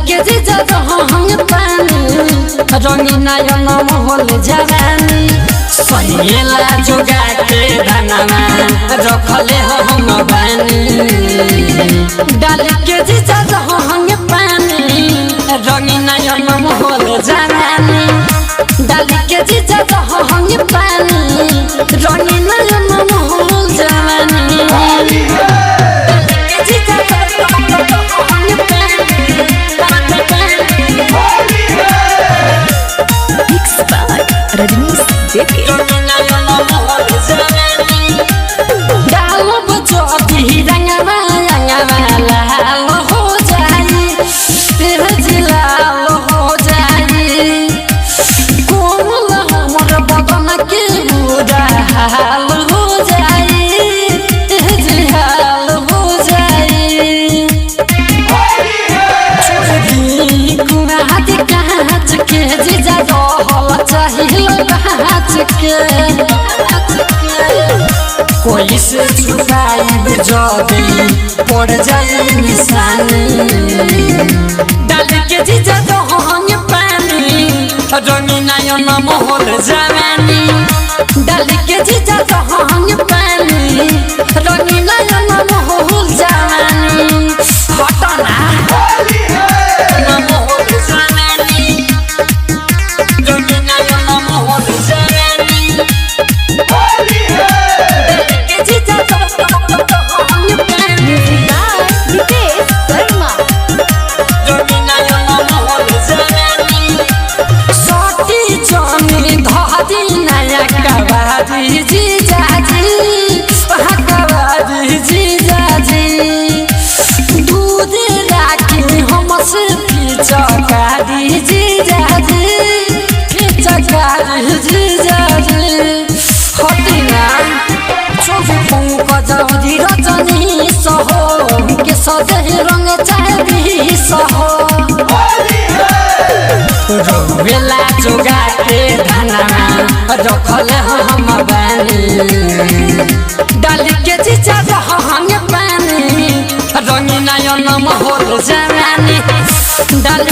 के जीजा रहंग पानी रंगीना महल जवानी सहेला जोगा के धनमा रखले हम बानी डाल के जीजा रहंग पानी रंगीना महल जवानी डाल के जीजा रहंग पानी रंगीना महल जवानी रजनीश जेके डालब चौथी रंगवा लाल हो जाई जिलाल हो जाई कोमल हमर बदन के बुरा हाल हो जाई जिहाल हो जाई कुआद काच के जीजा रहल चाहिए काच के कोई से छुपाइब जदी पड़ जाए निशानी डाल के जीजा रहंग पानी रंगीना महल जवानी डाल के जीजा रहंग पानी रंगीना महल जवानी हटना रंग चाहती सहो रोवेला जोगा के धनमा रखले हम बानी डाल के जीजा रहंग पानी रंगीना महल जवानी डाल